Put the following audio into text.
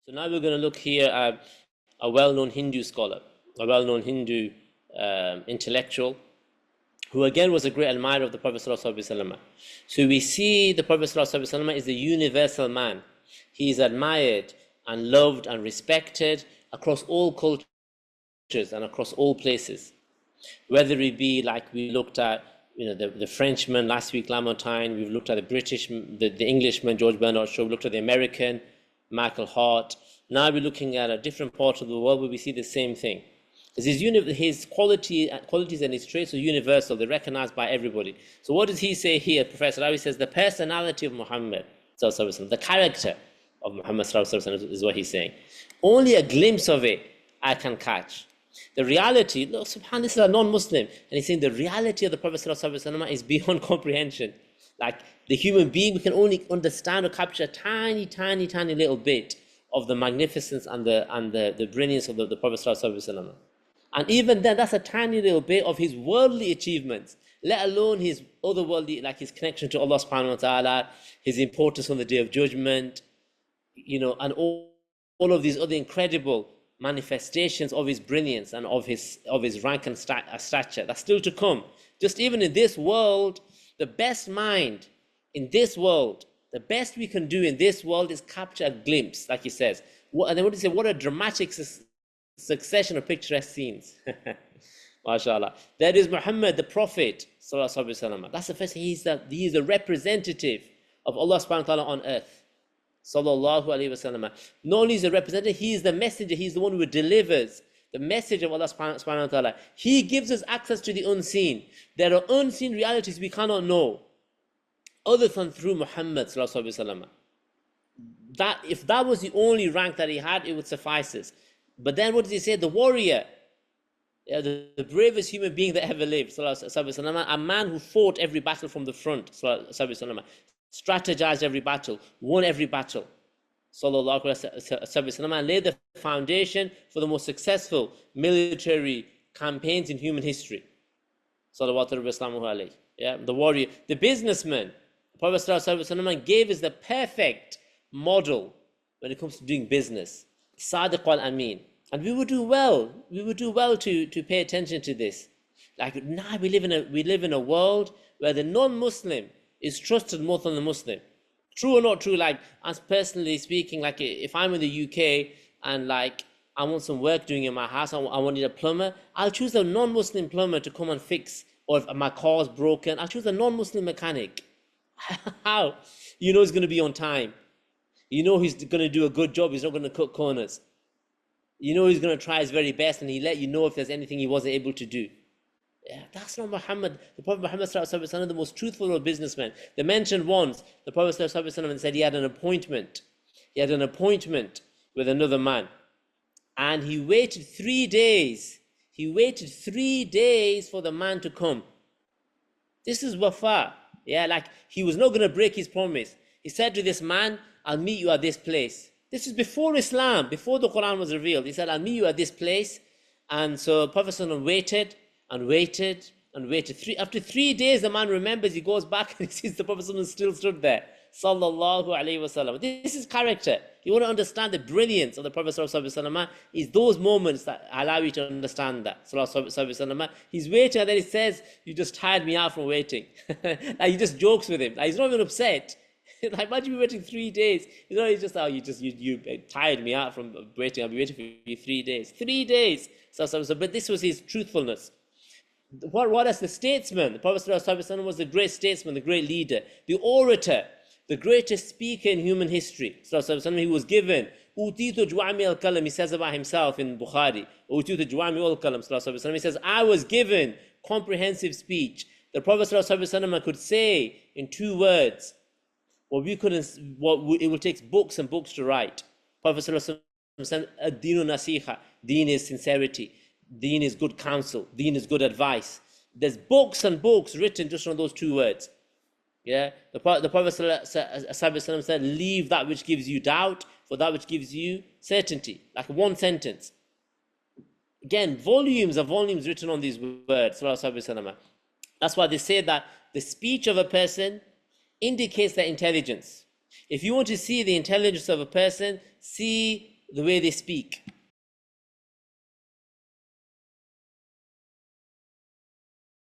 So now we're going to look here at a well-known Hindu scholar, a well-known Hindu intellectual, who again was a great admirer of the Prophet ﷺ. So we see the Prophet ﷺ is the universal man. He is admired and loved and respected across all cultures and across all places. Whether it be like we looked at, the Frenchman last week, Lamontagne, we've looked at the British, the Englishman, George Bernard Shaw, we looked at the American, Michael Hart. Now we're looking at a different part of the world where we see the same thing. His qualities and his traits are universal. They're recognized by everybody. So what does he say here, Professor Rawi says, the personality of Muhammad, the character of Muhammad is what he's saying. Only a glimpse of it I can catch. The reality, look, subhanAllah, this is a non-Muslim. And he's saying the reality of the Prophet is beyond comprehension. Like the human being, we can only understand or capture a tiny, tiny, tiny little bit of the magnificence and the brilliance of the Prophet ﷺ. And even then, that's a tiny little bit of his worldly achievements, let alone his otherworldly, like his connection to Allah subhanahu wa ta'ala, his importance on the Day of Judgment, and all of these other incredible manifestations of his brilliance and of his rank and stature. That's still to come. Just even in this world, the best mind in this world, the best we can do in this world is capture a glimpse, like he says. And then what do you say? What a dramatic succession of picturesque scenes. MashaAllah. That is Muhammad, the Prophet. That's the first thing. He is the representative of Allah subhanahu wa ta'ala on earth. Sallallahu alayhi wasallam. Not only is the representative, he is the messenger, he is the one who delivers the message of Allah subhanahu wa ta'ala. He gives us access to the unseen. There are unseen realities we cannot know other than through Muhammad sallallahu alayhi wasallam. That if that was the only rank that he had, it would suffice us. But then what does he say? The warrior, the bravest human being that ever lived, a man who fought every battle from the front, strategized every battle, won every battle, and laid the foundation for the most successful military campaigns in human history. Yeah, the warrior, the businessman. The Prophet gave us the perfect model when it comes to doing business. Sadiq al-Amin. And we would do well to pay attention to this. Like now we live in a world where the non-Muslim is trusted more than the Muslim. True or not true, like as personally speaking, like if I'm in the UK and like I want some work doing in my house, I wanted a plumber, I'll choose a non-Muslim plumber to come and fix, or if my car's broken, I'll choose a non-Muslim mechanic. How? He's going to be on time. He's going to do a good job. He's not going to cut corners. He's going to try his very best, and he'll let you know if there's anything he wasn't able to do. Yeah, that's not Muhammad. The Prophet Muhammad ﷺ, the most truthful of businessmen. They mentioned once, the Prophet ﷺ said he had an appointment. He had an appointment with another man. And he waited 3 days. He waited 3 days for the man to come. This is wafa. Yeah, like he was not going to break his promise. He said to this man, I'll meet you at this place. This is before Islam, before the Quran was revealed. He said, I'll meet you at this place. And so Prophet ﷺ waited and waited and waited. After 3 days, the man remembers, he goes back and he sees the Prophet ﷺ still stood there. Sallallahu alayhi wasallam. This is character. You want to understand the brilliance of the Prophet ﷺ, is those moments that allow you to understand that. Sallallahu. He's waiting and then he says, you just tired me out from waiting. Like he just jokes with him. Like he's not even upset. Like imagine you waiting 3 days. He's just, you tired me out from waiting. I'll be waiting for you 3 days. 3 days. But this was his truthfulness. What as the statesman? The Prophet ﷺ was the great statesman, the great leader, the orator, the greatest speaker in human history. He was given Utitu Jwami al-Kalam. He says about himself in Bukhari. Utitu Jwami al-Kalam. He says, I was given comprehensive speech. The Prophet ﷺ could say in 2 words what we couldn't. It will take books and books to write. Prophet ﷺ said, "Ad-dinu nasiha." Deen is sincerity. Deen is good counsel. Deen is good advice. There's books and books written just on those 2 words. Yeah, the Prophet ﷺ said, leave that which gives you doubt for that which gives you certainty. Like one sentence. Again, volumes and volumes written on these words. That's why they say that the speech of a person indicates their intelligence. If you want to see the intelligence of a person, see the way they speak.